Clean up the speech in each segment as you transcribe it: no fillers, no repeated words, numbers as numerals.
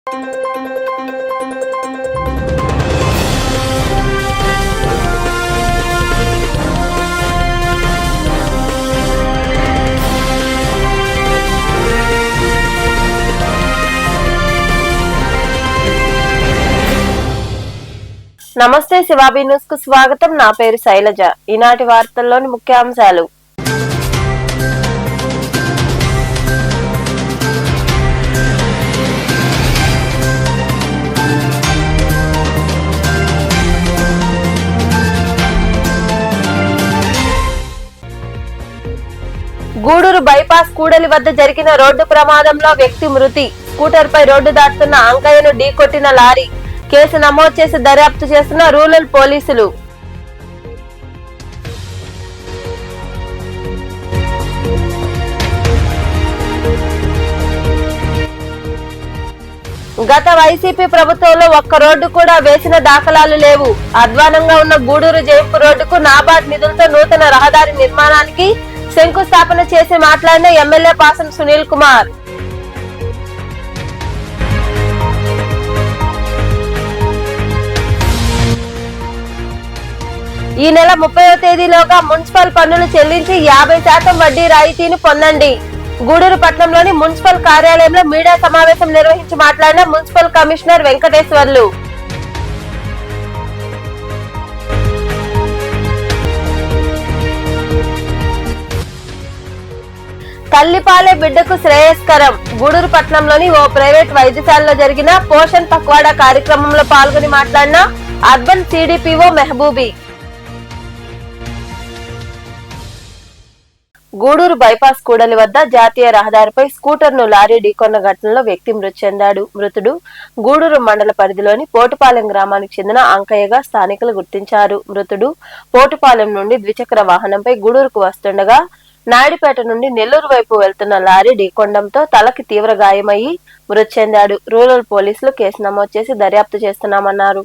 నమస్తే శివాబీ న్యూస్ కు స్వాగతం. నా పేరు శైలజ. ఈనాటి వార్తల్లోని ముఖ్యాంశాలు. గూడూరు బైపాస్ కూడలి వద్ద జరిగిన రోడ్డు ప్రమాదంలో వ్యక్తి మృతి. స్కూటర్ పై రోడ్డు దాటుతున్న అంకయ్యను ఢీకొట్టిన లారీ. కేసు నమోదు చేసి దర్యాప్తు చేస్తున్న రూరల్ పోలీసులు. గత వైసీపీ ప్రభుత్వంలో ఒక్క రోడ్డు కూడా వేసిన దాఖలాలు లేవు. అధ్వానంగా ఉన్న గూడూరు జైంపు రోడ్డుకు నాబార్డ్ నిధులతో నూతన రహదారి నిర్మాణానికి శంకుస్థాపన చేసి మాట్లాడిన ఎమ్మెల్యే పాసం సునీల్ కుమార్. ఈ నెల 30వ తేదీలోగా మున్సిపల్ పన్నులు చెల్లించి 50% వడ్డీ రాయితీని పొందండి. గూడూరు పట్టణంలోని మున్సిపల్ కార్యాలయంలో మీడియా సమావేశం నిర్వహించి మాట్లాడిన మున్సిపల్ కమిషనర్ వెంకటేశ్వర్లు. తల్లిపాలే బిడ్డకు శ్రేయస్కరం. గూడూరు పట్టణంలోని ఓ ప్రైవేట్ వైద్యశాలలో జరిగిన పోషణ్ పక్వాడా కార్యక్రమంలో పాల్గొని మాట్లాడిన అర్బన్ సిడిపిఓ మెహబూబీ. గూడూరు బైపాస్ కూడలి వద్ద జాతీయ రహదారిపై స్కూటర్ ను లారీ ఢీకొన్న ఘటనలో వ్యక్తి మృతి చెందాడు. మృతుడు గూడూరు మండల పరిధిలోని పోటుపాలెం గ్రామానికి చెందిన అంకయ్యగా స్థానికులు గుర్తించారు. మృతుడు పోటుపాలెం నుండి ద్విచక్ర వాహనంపై గూడూరుకు వస్తుండగా నాయుడుపేట నుండి నెల్లూరు వైపు వెళ్తున్న లారీ ఢీకొనడంతో తలకి తీవ్ర గాయమయ్యి మృతి చెందాడు. రూరల్ పోలీసులు కేసు నమోదు చేసి దర్యాప్తు చేస్తున్నామన్నారు.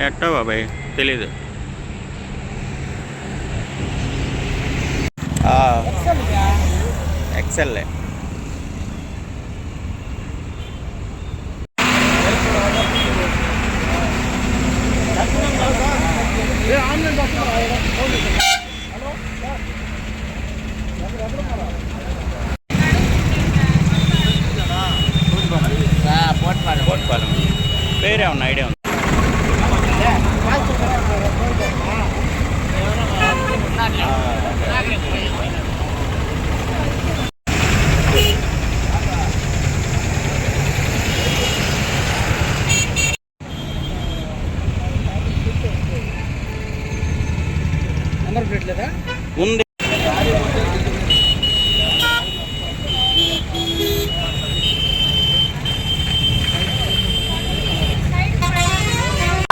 ఎట్టా బాబాయ్ తెలీదు. ఎక్సెల్ పోట్పాలెం పేరే ఉన్న ఐడియా ఉంది. ఉంది.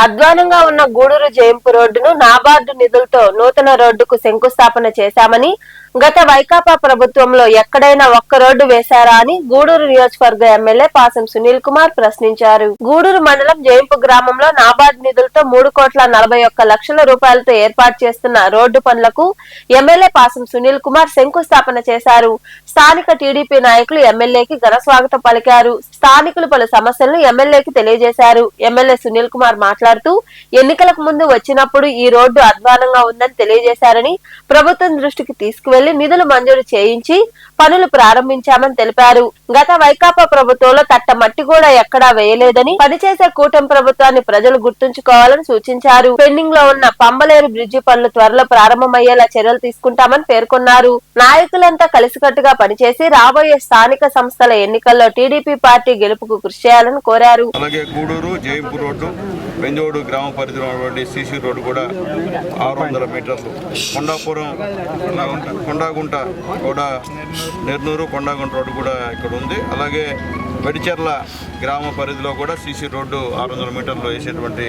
అధ్వానంగా ఉన్న గూడూరు జైంపు రోడ్డును నాబార్డు నిధులతో నూతన రోడ్డుకు శంకుస్థాపన చేశామని, గత వైకాపా ప్రభుత్వంలో ఎక్కడైనా ఒక్క రోడ్డు వేశారా అని గూడూరు నియోజకవర్గ ఎమ్మెల్యే పాసం సునీల్ కుమార్ ప్రశ్నించారు. గూడూరు మండలం జైంపు గ్రామంలో నాబార్డు నిధులతో 3,41,00,000 రూపాయలతో ఏర్పాటు చేస్తున్న రోడ్డు పనులకు ఎమ్మెల్యే పాసం సునీల్ కుమార్ శంకుస్థాపన చేశారు. స్థానిక టీడీపీ నాయకులు ఎమ్మెల్యేకి ఘన స్వాగతం పలికారు. స్థానికులు పలు సమస్యలను ఎమ్మెల్యేకి తెలియజేశారు. ఎమ్మెల్యే సునీల్ కుమార్ మాట్లాడుతూ ఎన్నికలకు ముందు వచ్చినప్పుడు ఈ రోడ్డు అధ్వానంగా ఉందని తెలియజేశారని, ప్రభుత్వం దృష్టికి తీసుకువెళ్లి నిధులు మంజూరు చేయించి పనులు ప్రారంభించామని తెలిపారు. గత వైకాపా ప్రభుత్వంలో తట్ట మట్టి కూడా ఎక్కడా వేయలేదని, పనిచేసే కూటమి ప్రభుత్వాన్ని ప్రజలు గుర్తుంచుకోవాలని సూచించారు. పెండింగ్ లో ఉన్న పంబలేరు బ్రిడ్జి పనులు త్వరలో ప్రారంభమయ్యేలా చర్యలు తీసుకుంటామని పేర్కొన్నారు. నాయకులంతా కలిసికట్టుగా పనిచేసి రాబోయే స్థానిక సంస్థల ఎన్నికల్లో టీడీపీ పార్టీ గెలుపుకు కృషి చేయాలని కోరారు. అలాగే గూడూరు జైంపు రోడ్డు, వెంజోడు గ్రామ పరిధిలో ఉన్నటువంటి సీసీ రోడ్డు కూడా 600 మీటర్లు, కొండాపురం కొండాగుంట కూడా నెర్నూరు కొండాగుంట రోడ్డు కూడా ఇక్కడ ఉంది. అలాగే వెడిచెర్ల గ్రామ పరిధిలో కూడా సీసీ రోడ్డు 600 మీటర్లు వేసేటువంటి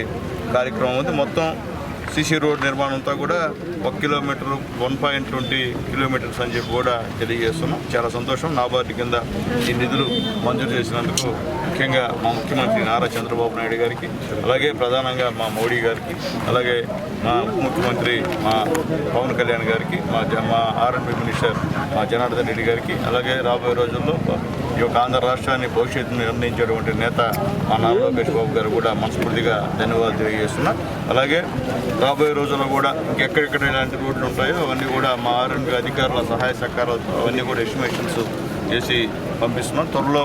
కార్యక్రమం ఉంది. మొత్తం సీసీ రోడ్ నిర్మాణం అంతా కూడా 1 కిలోమీటరు 1.20 కిలోమీటర్స్ అని చెప్పి కూడా తెలియజేస్తున్నాం. చాలా సంతోషం. నాబార్డు కింద ఈ నిధులు మంజూరు చేసినందుకు ముఖ్యంగా మా ముఖ్యమంత్రి నారా చంద్రబాబు నాయుడు గారికి, అలాగే ప్రధానంగా మా మోడీ గారికి, అలాగే మా ఉప ముఖ్యమంత్రి మా పవన్ కళ్యాణ్ గారికి, మా ఆర్ఎండ్బి మినిస్టర్ మా జనార్దన్ రెడ్డి గారికి, అలాగే రాబోయే రోజుల్లో ఈ యొక్క ఆంధ్ర రాష్ట్రాన్ని భవిష్యత్తును నిర్ణయించేటువంటి నేత మా నారా లోకేష్ బాబు గారు కూడా మనస్ఫూర్తిగా ధన్యవాదాలు తెలియజేస్తున్నా. అలాగే రాబోయే రోజుల్లో కూడా ఇంకెక్కడెక్కడ ఎలాంటి రోడ్లు ఉంటాయో అవన్నీ కూడా మా ఆర్ఎండ్బి అధికారుల సహాయ సహకారాలతో అవన్నీ కూడా ఎస్టిమేషన్స్ చేసి పంపిస్తున్నాం. త్వరలో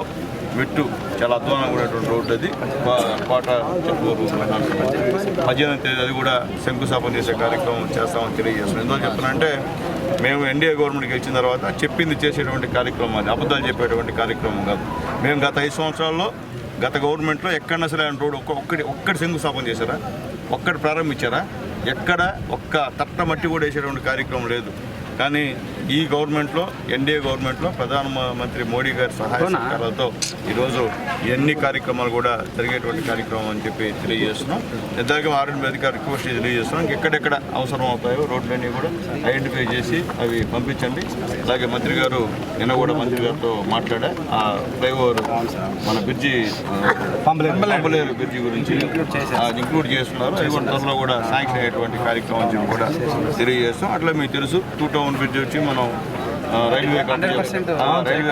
మెట్టు చాలా అధ్వానంగా ఉండేటువంటి రోడ్డు అది కోట చెప్పుకోరు 18వ తేదీ అది కూడా శంకుస్థాపన చేసే కార్యక్రమం చేస్తామని తెలియజేస్తున్నాం. ఎందుకు చెప్తున్నానంటే మేము ఎన్డీఏ గవర్నమెంట్కి వచ్చిన తర్వాత చెప్పింది చేసేటువంటి కార్యక్రమం, అది అబద్ధాలు చెప్పేటువంటి కార్యక్రమం కాదు. మేము గత 5 సంవత్సరాల్లో గత గవర్నమెంట్లో ఎక్కడన్నా సరే రోడ్డు ఒక్కటి శంకుస్థాపన చేశారా, ఒక్కటి ప్రారంభించారా, ఎక్కడ ఒక్క తట్ట మట్టి కూడా వేసేటువంటి కార్యక్రమం లేదు. కానీ ఈ గవర్నమెంట్లో ఎన్డీఏ గవర్నమెంట్లో ప్రధానమంత్రి మోడీ గారి సహాయ సహకారాలతో ఈరోజు ఎన్ని కార్యక్రమాలు కూడా జరిగేటువంటి కార్యక్రమం అని చెప్పి తెలియజేస్తున్నాం. నిజంగా ఆర్ఎండ్బి అధికారులు రిక్వెస్ట్ తెలియజేస్తున్నాం. ఎక్కడెక్కడ అవసరం అవుతాయో రోడ్లన్నీ కూడా ఐడెంటిఫై చేసి అవి పంపించండి. అలాగే మంత్రి గారు నిన్న కూడా మంత్రి గారితో మాట్లాడా ఆ ఫ్లైఓవర్ మన బ్రిడ్జి పంపలేరు బ్రిడ్జి గురించి ఇంక్లూడ్ చేస్తున్నారు. అది కూడా త్వరలో కూడా శాంక్షన్ అయ్యేటువంటి కార్యక్రమం అని చెప్పి కూడా తెలియజేస్తాం. అట్లా మీకు తెలుసు 2 టౌన్ బ్రిడ్జ్ వచ్చి మనం రైల్వే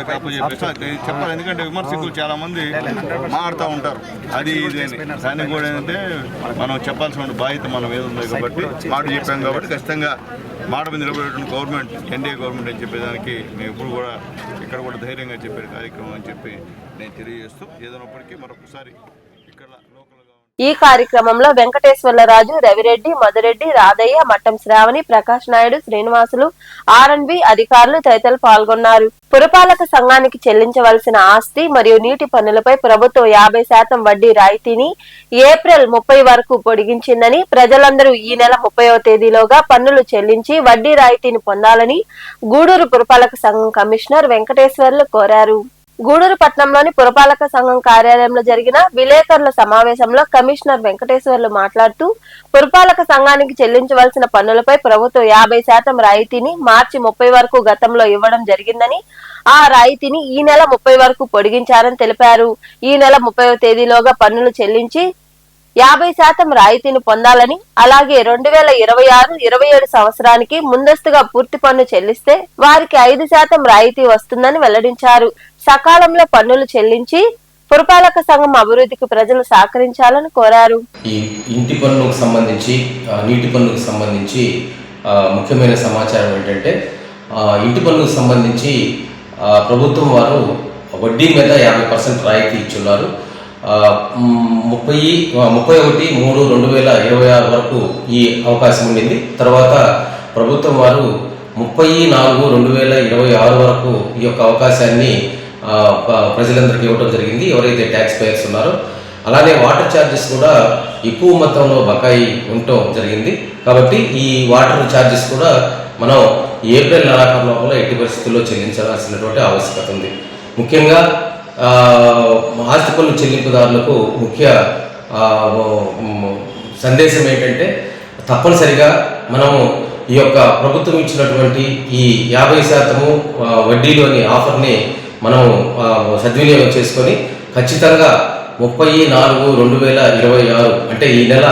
కప్పు చెప్పేసి చెప్పాలి. ఎందుకంటే విమర్శకులు చాలా మంది మాట్లాడుతూ ఉంటారు అది ఇదేని. దానికి కూడా ఏంటంటే మనం చెప్పాల్సిన బాధ్యత మనం ఏది ఉంది కాబట్టి మాట చెప్పాం కాబట్టి ఖచ్చితంగా మాట మీద నిలబడేటువంటి గవర్నమెంట్ ఎన్డీఏ గవర్నమెంట్ అని చెప్పేదానికి మేము ఇప్పుడు కూడా ఇక్కడ కూడా ధైర్యంగా చెప్పే కార్యక్రమం అని చెప్పి నేను తెలియజేస్తూ ఏదైనప్పటికీ మరొకసారి ఇక్కడ లోకల్గా ఈ కార్యక్రమంలో వెంకటేశ్వర్లరాజు, రవిరెడ్డి, మధురెడ్డి, రాధయ్య, మట్టం శ్రావణి, ప్రకాష్ నాయుడు, శ్రీనివాసులు, ఆర్ఎండ్బి అధికారులు తదితరులు పాల్గొన్నారు. పురపాలక సంఘానికి చెల్లించవలసిన ఆస్తి మరియు నీటి పన్నులపై ప్రభుత్వం 50% వడ్డీ రాయితీని ఏప్రిల్ 30 వరకు పొడిగించిందని, ప్రజలందరూ ఈ నెల 30వ తేదీలోగా పన్నులు చెల్లించి వడ్డీ రాయితీని పొందాలని గూడూరు పురపాలక సంఘం కమిషనర్ వెంకటేశ్వర్లు కోరారు. గూడూరు పట్టణంలోని పురపాలక సంఘం కార్యాలయంలో జరిగిన విలేకరుల సమావేశంలో కమిషనర్ వెంకటేశ్వర్లు మాట్లాడుతూ, పురపాలక సంఘానికి చెల్లించవలసిన పన్నులపై ప్రభుత్వం 50% రాయితీని మార్చి 30 వరకు గతంలో ఇవ్వడం జరిగిందని, ఆ రాయితీని ఈ నెల 30 వరకు పొడిగించారని తెలిపారు. ఈ నెల 30వ తేదీలోగా పన్నులు చెల్లించి 50% రాయితీని పొందాలని, అలాగే 2026-27 సంవత్సరానికి ముందస్తుగా పూర్తి పన్ను చెల్లిస్తే వారికి 5% రాయితీ వస్తుందని వెల్లడించారు. సకాలంలో పన్నులు చెల్లించి పురపాలక సంఘం అభివృద్ధికి ప్రజలు సహకరించాలని కోరారు. ఈ ఇంటి పన్నుకు సంబంధించి నీటి పన్నుకు సంబంధించి ముఖ్యమైన సమాచారం ఏంటంటే, ఇంటి పన్నుకు సంబంధించి ప్రభుత్వం వారు వడ్డీ మీద 50% రాయితీ ఇచ్చున్నారు. 31/3/2026 వరకు ఈ అవకాశం ఉండింది. తర్వాత ప్రభుత్వం వారు 30/4/2026 వరకు ఈ యొక్క అవకాశాన్ని ప్రజలందరికీ ఇవ్వడం జరిగింది, ఎవరైతే ట్యాక్స్ పేయర్స్ ఉన్నారో. అలానే వాటర్ ఛార్జెస్ కూడా ఎక్కువ మొత్తంలో బకాయి ఉండటం జరిగింది. కాబట్టి ఈ వాటర్ ఛార్జెస్ కూడా మనం ఏప్రిల్ నెలాఖరు లోపల ఎట్టి పరిస్థితుల్లో చెల్లించాల్సినటువంటి ఆవశ్యకత ఉంది. ముఖ్యంగా ఆస్తి పన్ను చెల్లింపుదారులకు ముఖ్య సందేశం ఏంటంటే, తప్పనిసరిగా మనము ఈ యొక్క ప్రభుత్వం ఇచ్చినటువంటి ఈ 50% వడ్డీలోని ఆఫర్ని మనం సద్వినియోగం చేసుకొని ఖచ్చితంగా 30/4/2026 అంటే ఈ నెల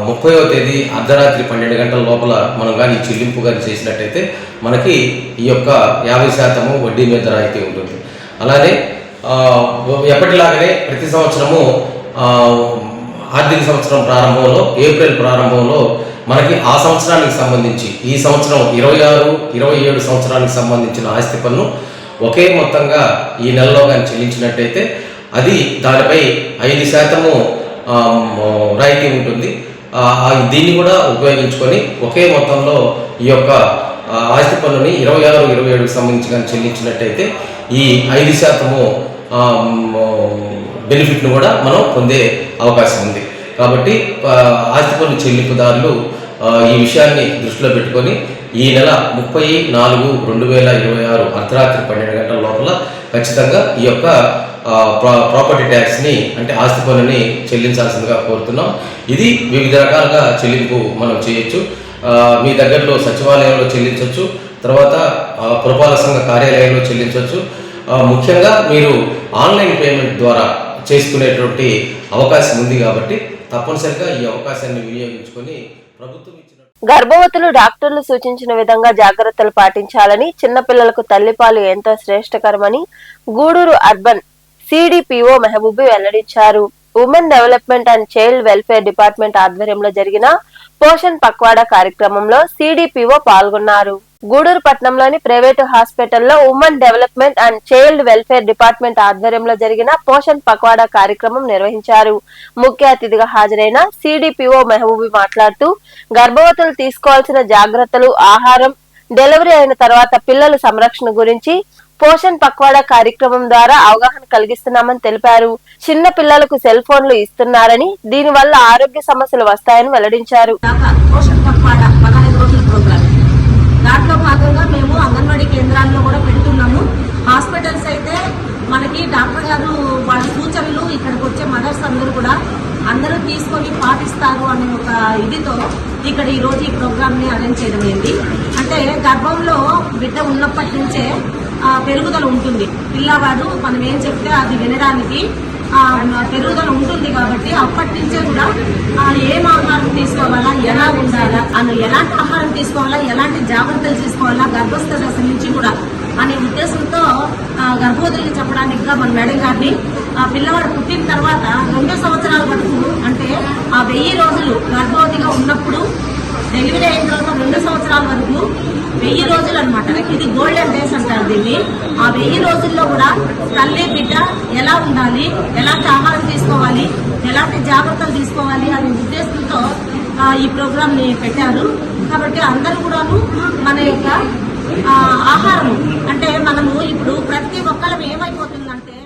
30వ తేదీ అర్ధరాత్రి 12 గంటల లోపల మనం కానీ చెల్లింపు కానీ చేసినట్టయితే మనకి ఈ యొక్క 50% వడ్డీ మీద రాయితీ ఉంటుంది. అలానే ఎప్పటిలాగానే ప్రతి సంవత్సరము ఆర్థిక సంవత్సరం ప్రారంభంలో ఏప్రిల్ ప్రారంభంలో మనకి ఆ సంవత్సరానికి సంబంధించి ఈ సంవత్సరం 26-27 సంవత్సరానికి సంబంధించిన ఆస్తి పన్ను ఒకే మొత్తంగా ఈ నెలలో కానీ చెల్లించినట్టయితే అది దానిపై 5% రాయితీ ఉంటుంది. దీన్ని కూడా ఉపయోగించుకొని ఒకే మొత్తంలో ఈ యొక్క ఆస్తి పన్నుని 26-27కి సంబంధించి కానీ చెల్లించినట్టయితే ఈ 5% బెనిఫిట్ను కూడా మనం పొందే అవకాశం ఉంది. కాబట్టి ఆస్తి పన్ను చెల్లింపుదారులు ఈ విషయాన్ని దృష్టిలో పెట్టుకొని ఈ నెల 30/4/2026 అర్ధరాత్రి 12 గంటల లోపల ఖచ్చితంగా ఈ యొక్క ప్రాపర్టీ ట్యాక్స్ని అంటే ఆస్తి పన్నుని చెల్లించాల్సిందిగా కోరుతున్నాం. ఇది వివిధ రకాలుగా చెల్లింపు మనం చేయొచ్చు. మీ దగ్గరలో సచివాలయంలో చెల్లించవచ్చు, తర్వాత పురపాలక సంఘ కార్యాలయంలో చెల్లించవచ్చు. ముఖ్యంగా మీరు ఆన్లైన్ పేమెంట్ ద్వారా చేసుకునేటువంటి అవకాశం ఉంది కాబట్టి తప్పనిసరిగా ఈ అవకాశాన్ని వినియోగించుకొని ప్రభుత్వం ఇచ్చిన గర్భవతులు డాక్టర్లు సూచించిన విధంగా జాగ్రత్తలు పాటించాలని, చిన్నపిల్లలకు తల్లిపాలు ఎంతో శ్రేష్టకరమని గూడూరు అర్బన్ సిడిపిఓ మెహబూబీ వెల్లడించారు. Women development and child welfare department ఆధ్వర్యంలో జరిగిన పోషణ్ పక్వాడా కార్యక్రమంలో సిడిపిఓ పాల్గొన్నారు. గూడూరు పట్టణంలోని ప్రైవేటు హాస్పిటల్లో women development and child welfare department ఆధ్వర్యంలో జరిగిన పోషణ్ పక్వాడా కార్యక్రమం నిర్వహించారు. ముఖ్య అతిథిగా హాజరైన సిడిపిఓ మెహబూబీ మాట్లాడుతూ గర్భవతులు తీసుకోవాల్సిన జాగ్రత్తలు, ఆహారం, డెలివరీ అయిన తర్వాత పిల్లల సంరక్షణ గురించి పోషణ్ పక్వాడా కార్యక్రమం ద్వారా అవగాహన కలిగిస్తున్నామని తెలిపారు. చిన్న పిల్లలకు సెల్ ఫోన్లు ఇస్తున్నారని, దీని వల్ల ఆరోగ్య సమస్యలు వస్తాయని వెల్లడించారు. దాంట్లో భాగంగా మేము అంగన్వాడీ కేంద్రాల్లో కూడా పెడుతున్నాము. హాస్పిటల్స్ అయితే మనకి డాక్టర్ గారు వాళ్ళ సూచనలు ఇక్కడికి వచ్చే మదర్స్ అందరూ తీసుకొని పాటిస్తారు అనే ఒక ఇదితో ఇక్కడ ఈ రోజు ఈ ప్రోగ్రామ్ ని అరేంజ్ చేయడం అయింది. అంటే గర్భంలో బిడ్డ ఉన్నప్పటి నుంచే పెరుగుదల ఉంటుంది. పిల్లవాడు మనం ఏం చెప్తే అది వినడానికి పెరుగుదల ఉంటుంది కాబట్టి అప్పటి నుంచే కూడా ఏం ఆహారం తీసుకోవాలా, ఎలా ఉండాలా, ఎలాంటి ఆహారం తీసుకోవాలా, ఎలాంటి జాగ్రత్తలు తీసుకోవాలా గర్భస్థ దశ నుంచి కూడా అనే ఉద్దేశంతో గర్భవతుల్ని చెప్పడానికి మన మేడం గారిని పిల్లవాడు పుట్టిన తర్వాత 2 సంవత్సరాల వరకు అంటే 1000 రోజులు గర్భవతిగా ఉన్నప్పుడు డెలివరీ అయిన తర్వాత 2 సంవత్సరాల వరకు 1000 రోజులు అనమాట. ఇది గోల్డెన్ డేస్ అంటారు దీన్ని. 1000 రోజుల్లో కూడా తల్లి బిడ్డ ఎలా ఉండాలి, ఎలాంటి ఆహారం తీసుకోవాలి, ఎలాంటి జాగ్రత్తలు తీసుకోవాలి అనే ఉద్దేశంతో ఈ ప్రోగ్రామ్ ని పెట్టారు. కాబట్టి అందరూ కూడాను మన యొక్క ఆహారం అంటే మనము ఇప్పుడు ప్రతి ఒక్కరం ఏమైపోతుందంటే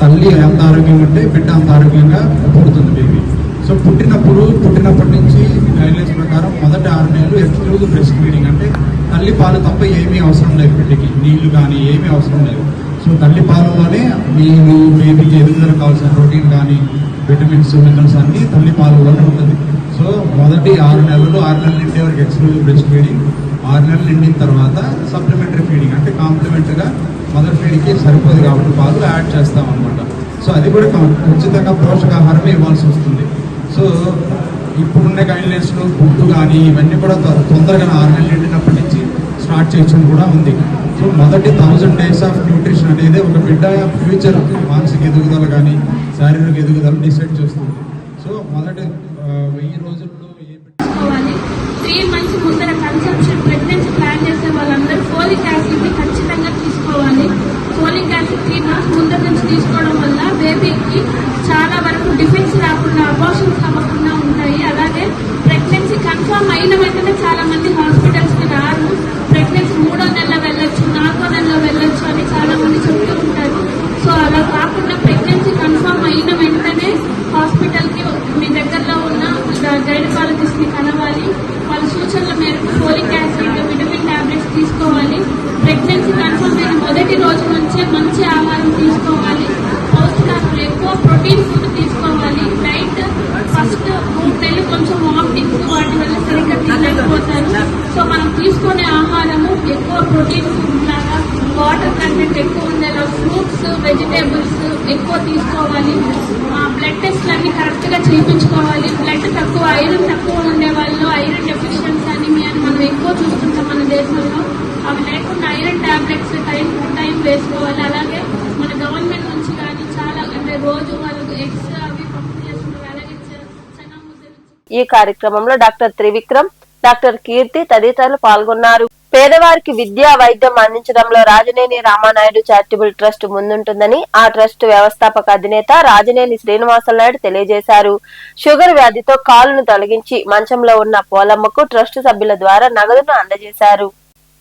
తల్లి ఎంత ఆరోగ్యంగా ఉంటే బిడ్డ అంత ఆరోగ్యంగా పుడుతుంది బేబీ. సో పుట్టినప్పటి నుంచి గైడ్లైన్స్ ప్రకారం మొదటి 6 నెలలు ఎక్స్క్లూజివ్ బ్రెస్ట్ ఫీడింగ్ అంటే తల్లి పాలు తప్ప ఏమీ అవసరం లేదు, బిడ్డకి నీళ్లు కానీ ఏమీ అవసరం లేదు. సో తల్లి పాలలోనే నీళ్ళు, బేబీకి ఎదుగుదల కావాల్సిన ప్రోటీన్ కానీ విటమిన్స్, మినరల్స్ అన్నీ తల్లి పాలలోనే ఉంటుంది. సో మొదటి 6 నెలలు నిండే వరకు ఎక్స్క్లూజివ్ బ్రెస్ట్ ఫీడింగ్, 6 నెలలు నిండిన తర్వాత సప్లిమెంటరీ ఫీడింగ్ అంటే కాంప్లిమెంటరీగా మదర్ ఫీడింగ్కి సరిపోదు కాబట్టి పాలు యాడ్ చేస్తాం అనమాట. సో అది కూడా ఖచ్చితంగా పోషకాహారమే ఇవ్వాల్సి వస్తుంది. సో ఇప్పుడున్న గైడ్లైన్స్లో గుడ్డు కానీ ఇవన్నీ కూడా తొందరగా 6 నెలలు నిండినప్పటి నుంచి స్టార్ట్ చేయడం కూడా ఉంది. సో మొదటి 1000 days ఆఫ్ న్యూట్రిషన్ అనేది ఒక బిడ్డ ఫ్యూచర్ మానసిక ఎదుగుదల కానీ శారీరక ఎదుగుదల డిసైడ్ చేస్తుంది. సో మొదటి 1000 రోజుల్లో 3 months ముందర కన్సంప్షన్ ప్రెగ్నెన్సీ ప్లాన్ చేసే వాళ్ళందరూ ఫోలిక్ యాసిడ్ ని ఖచ్చితంగా తీసుకోవాలి. ఫోలిక్ యాసిడ్ 3 months ముందర నుంచి తీసుకోవడం వల్ల బేబీకి చాలా వరకు డిఫెన్స్ రాకుండా, అబార్షన్స్ అవ్వకుండా ఉంటాయి. అలాగే ప్రెగ్నెన్సీ కన్ఫర్మ్ అయిన వెంటనే చాలా మంది హాస్పిటల్స్ కి రారు. ప్రెగ్నెన్సీ 3వ నెలలో వెళ్ళొచ్చు, 4వ నెలలో వెళ్ళొచ్చు అని చాలా మంది చెప్తూ ఉంటారు. సో అలా కాకుండా ప్రెగ్నెన్సీ కన్ఫర్మ్ అయిన వెంటనే హాస్పిటల్ కి మీ దగ్గరలో ఉన్న గైనకాలజిస్ట్ ని కలవాలి. వాళ్ళ సూచనల మేరకు ఫోలిక్ యాసిడ్, విటమిన్ టాబ్లెట్స్ తీసుకోవాలి. ప్రెగ్నెన్సీ కన్ఫర్మ్ అయిన మొదటి రోజు నుంచే మంచి ఆహారం తీసుకోవాలి. పౌష్టికాహారం ఎక్కువ ప్రోటీన్ ఫుడ్ తీసుకోవాలి. డైట్ ఫస్ట్ 3 నెలలు కొంచెం వామిటింగ్స్ వాటి వల్ల సరిగ్గా తినలేకపోతారు. సో మనం తీసుకునే ఆహారము ఎక్కువ ప్రోటీన్ ఫుడ్ లాగా వాటర్ కంటెంట్ ఎక్కువ ఉండేలా ఫ్రూట్స్, వెజిటేబుల్స్ ఎక్కువ తీసుకోవాలి. బ్లడ్ టెస్ట్లు అన్ని కరెక్ట్ గా చేయించుకోవాలి. బ్లడ్ తక్కువ, ఐరన్ తక్కువ ఉండే వాళ్ళు ఐరన్ డెఫిషియన్సీ అనిమియా అని మనం ఎక్కువ చూస్తుంటాం మన దేశంలో. అవి లేకుండా iron tablets time to time వేసుకోవాలి. అలాగే మన గవర్నమెంట్ నుంచి కానీ చాలా అంటే రోజు వాళ్ళకి ఎగ్స్ అవి పంపిణీ చేస్తున్నారు. అలాగే చెన్నా ముద్దలు. ఈ కార్యక్రమంలో డాక్టర్ త్రివిక్రమ్, డాక్టర్ కీర్తి తదితరులు పాల్గొన్నారు. పేదవారికి విద్యా, వైద్యం అందించడంలో రాజనేని రామానాయుడు చారిటబుల్ ట్రస్ట్ ముందుంటుందని ఆ ట్రస్ట్ వ్యవస్థాపక అధినేత రాజనేని శ్రీనివాసనాయుడు తెలియజేశారు. షుగర్ వ్యాధితో కాలును తొలగించి మంచంలో ఉన్న పోలమ్మకు ట్రస్ట్ సభ్యుల ద్వారా నగదును అందజేశారు.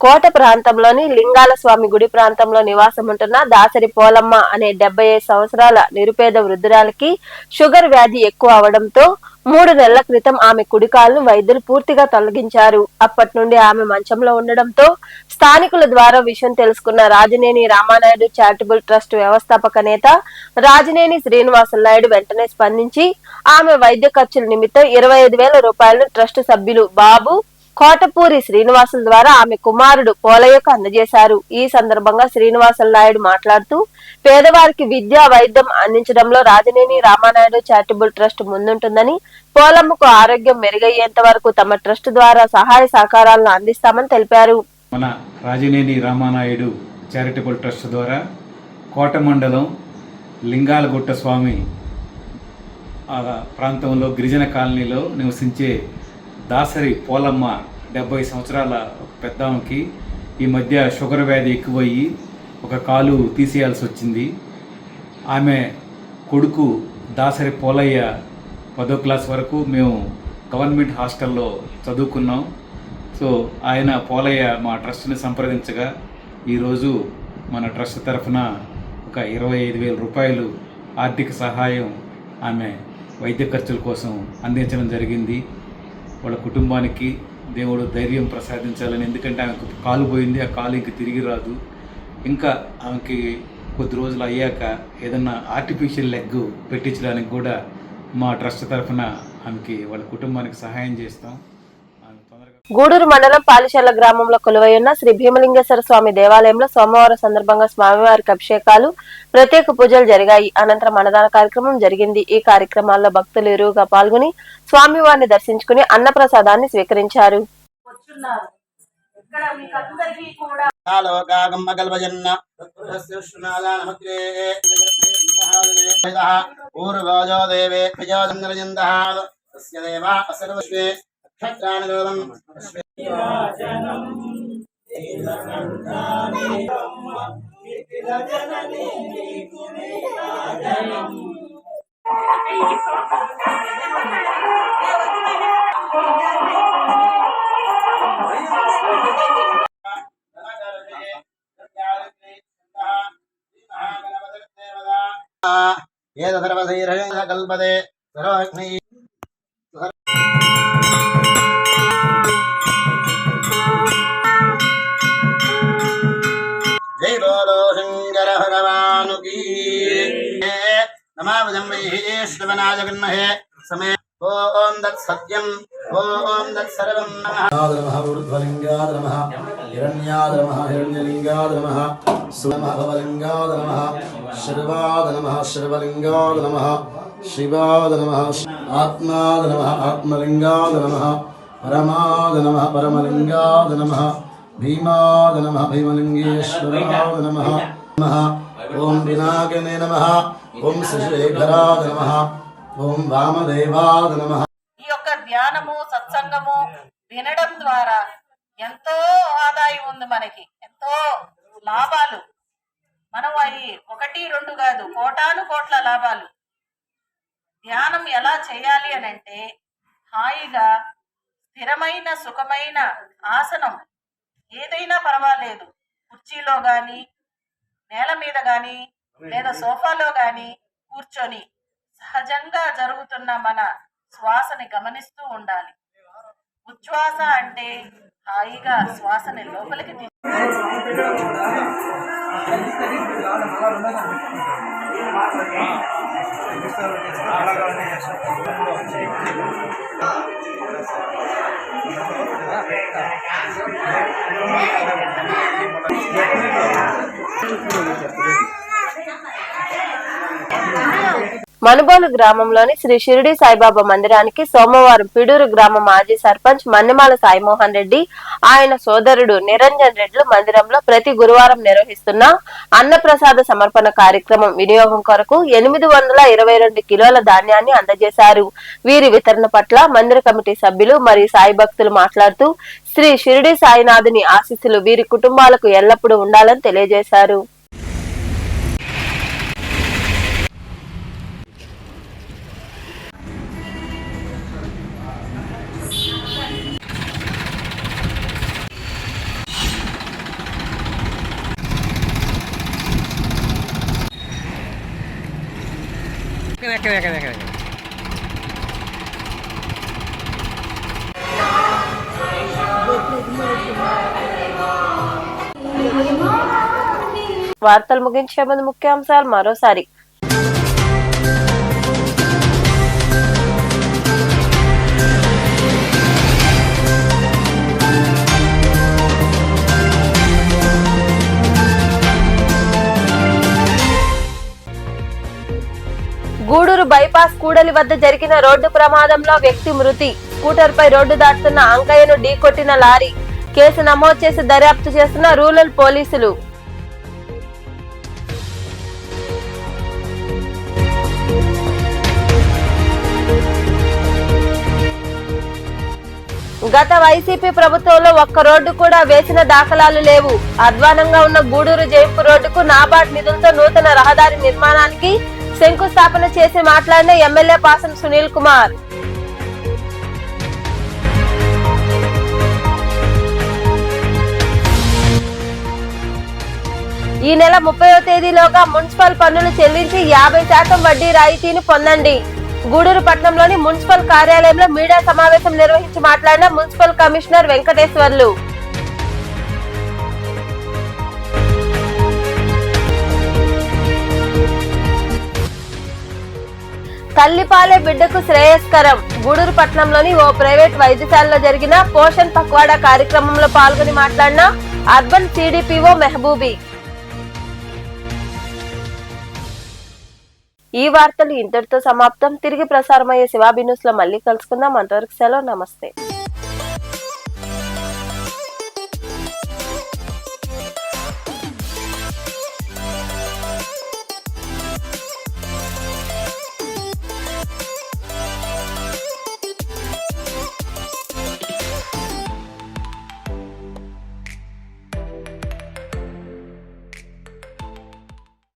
కోట ప్రాంతంలోని లింగాల స్వామి గుడి ప్రాంతంలో నివాసముంటున్న దాసరి పోలమ్మ అనే 75 సంవత్సరాల నిరుపేద వృద్ధురాలికి షుగర్ వ్యాధి ఎక్కువ అవడంతో 3 నెలల క్రితం ఆమె కుడికాలను వైద్యులు పూర్తిగా తొలగించారు. అప్పటి నుండి ఆమె మంచంలో ఉండడంతో స్థానికుల ద్వారా విషయం తెలుసుకున్న రాజనేని రామానాయుడు చారిటబుల్ ట్రస్ట్ వ్యవస్థాపక నేత రాజనేని శ్రీనివాసనాయుడు వెంటనే స్పందించి ఆమె వైద్య ఖర్చుల నిమిత్తం 25,000 రూపాయలను ట్రస్ట్ సభ్యులు బాబు కోటపూరి శ్రీనివాసుల ద్వారా ఆమె కుమారుడు పోలయ్యకు అందజేశారు. ఈ సందర్భంగా శ్రీనివాసనాయుడు మాట్లాడుతూ పేదవారికి విద్యా వైద్యం అందించడంలో రాజనేని రామానాయుడు చారిటబుల్ ట్రస్ట్ ముందుంటుందని, పోలమ్మకు ఆరోగ్యం మెరుగయ్యేంత వరకు తమ ట్రస్ట్ ద్వారా సహాయ సహకారాలను అందిస్తామని తెలిపారు. మన రాజనేని రామానాయుడు చారిటబుల్ ట్రస్ట్ ద్వారా కోట మండలం లింగాలగుట్ట స్వామి ప్రాంతంలో గిరిజన కాలనీలో నివసించే దాసరి పోలమ్మ 70 సంవత్సరాల పెద్దామకి ఈ మధ్య షుగర్ వ్యాధి ఎక్కువయ్యి ఒక కాలు తీసేయాల్సి వచ్చింది. ఆమె కొడుకు దాసరి పోలయ్య 10వ క్లాస్ వరకు మేము గవర్నమెంట్ హాస్టల్లో చదువుకున్నాం. సో ఆయన పోలయ్య మా ట్రస్ట్ని సంప్రదించగా ఈరోజు మన ట్రస్ట్ తరఫున ఒక 25,000 రూపాయలు ఆర్థిక సహాయం ఆమె వైద్య ఖర్చుల కోసం అందించడం జరిగింది. వాళ్ళ కుటుంబానికి దేవుడు ధైర్యం ప్రసాదించాలని, ఎందుకంటే ఆమెకు కాలు పోయింది, ఆ కాలు ఇంక తిరిగి రాదు. ఇంకా ఆమెకి కొద్ది రోజులు అయ్యాక ఏదన్నా ఆర్టిఫిషియల్ లెగ్ పెట్టించడానికి కూడా మా ట్రస్ట్ తరఫున ఆమెకి వాళ్ళ కుటుంబానికి సహాయం చేస్తాం. గూడూరు మండలం పాలిశర్ల గ్రామంలో కొలువైయున్న శ్రీ భీమలింగేశ్వర స్వామి దేవాలయంలో సోమవారం సందర్భంగా స్వామివారికి అభిషేకాలు, ప్రత్యేక పూజలు జరిగాయి. అనంతరం అన్నదాన కార్యక్రమం జరిగింది. ఈ కార్యక్రమాల్లో భక్తులు ఇరువుగా పాల్గొని స్వామివారిని దర్శించుకుని అన్నప్రసాదాన్ని స్వీకరించారు. కల్పదే జై బోలో శంకర భగవాను కీ నమామిదం శ్రవణాయ విద్మహే సమే ఓం దత్ సత్యం ఓం దత్ సర్వం నమః ఊర్ధ్వలింగాయ నమః హిరణ్యాయ నమః హిరణ్యలింగాయ నమః సునమః భవలింగాయ నమః శర్వాయ నమః శర్వలింగాయ నమః శివాయ నమః ఆత్మాయ నమః ఆత్మలింగాయ నమః పరమాయ నమః పరమలింగాయ నమః భీమాయ నమః భీమలింగేశ్వరాయ నమః ఓం వినాయకనే నమః ఓం శశిశేఖరాయ నమః ఓం వామదేవాయ నమః. ఈ యొక్క ధ్యానము, సత్సంగము వినడం ద్వారా ఎంతో ఆదాయం ఉంది, మనకి ఎంతో లాభాలు. మనం అవి 1, 2 కాదు, కోటాను కోట్ల లాభాలు. ధ్యానం ఎలా చేయాలి అని అంటే హాయిగా స్థిరమైన సుఖమైన ఆసనం ఏదైనా పర్వాలేదు, కుర్చీలో కానీ నేల మీద కానీ లేదా సోఫాలో కానీ కూర్చొని సహజంగా జరుగుతున్న మన శ్వాసని గమనిస్తూ ఉండాలి. ఉచ్ఛ్వాస అంటే హాయిగా శ్వాసని లోపలికి మనుబోలు గ్రామంలోని శ్రీ షిరిడి సాయిబాబా మందిరానికి సోమవారం పిడూరు గ్రామ మాజీ సర్పంచ్ మన్నెమాల సాయిమోహన్ రెడ్డి, ఆయన సోదరుడు నిరంజన్ రెడ్డిలు మందిరంలో ప్రతి గురువారం నిర్వహిస్తున్న అన్నప్రసాద సమర్పణ కార్యక్రమం వినియోగం కొరకు 822 కిలోల ధాన్యాన్ని అందజేశారు. వీరి వితరణ పట్ల మందిర కమిటీ సభ్యులు మరియు సాయి భక్తులు మాట్లాడుతూ శ్రీ షిరిడి సాయినాథుని ఆశీస్సులు వీరి కుటుంబాలకు ఎల్లప్పుడూ ఉండాలని తెలియజేశారు. వార్తలు ముగించే ముందు ముఖ్యాంశాలు మరోసారి. గూడూరు బైపాస్ కూడలి వద్ద జరిగిన రోడ్డు ప్రమాదంలో వ్యక్తి మృతి. స్కూటర్ పై రోడ్డు దాటుతున్న అంకయ్యను ఢీకొట్టిన లారీ. కేసు నమోదు చేసి దర్యాప్తు చేస్తున్న రూరల్ పోలీసులు. గత వైసీపీ ప్రభుత్వంలో ఒక్క రోడ్డు కూడా వేసిన దాఖలాలు లేవు. అధ్వానంగా ఉన్న గూడూరు జయంపు రోడ్డుకు నాబార్డ్ నిధులతో నూతన రహదారి నిర్మాణానికి శంకుస్థాపన చేసి మాట్లాడిన ఎమ్మెల్యే పాసం సునీల్ కుమార్. ఈ నెల 30వ తేదీలోగా మున్సిపల్ పన్నులు చెల్లించి 50% వడ్డీ రాయితీని పొందండి. గూడూరు పట్టణంలోని మున్సిపల్ కార్యాలయంలో మీడియా సమావేశం నిర్వహించి మాట్లాడిన మున్సిపల్ కమిషనర్ వెంకటేశ్వర్లు. తల్లిపాలే బిడ్డకు శ్రేయస్కరం. గూడూరు పట్టణంలోని ఓ ప్రైవేట్ వైద్యశాలలో జరిగిన పోషణ్ పక్వాడా కార్యక్రమంలో పాల్గొని మాట్లాడిన అర్బన్ సిడిపిఓ మెహబూబీ. ఈ వార్తలు ఇంతటితో సమాప్తం. తిరిగి ప్రసారమయ్యే శివాబి న్యూస్ లో మళ్ళీ కలుసుకుందాం. అంతవరకు సెలవు. నమస్తే.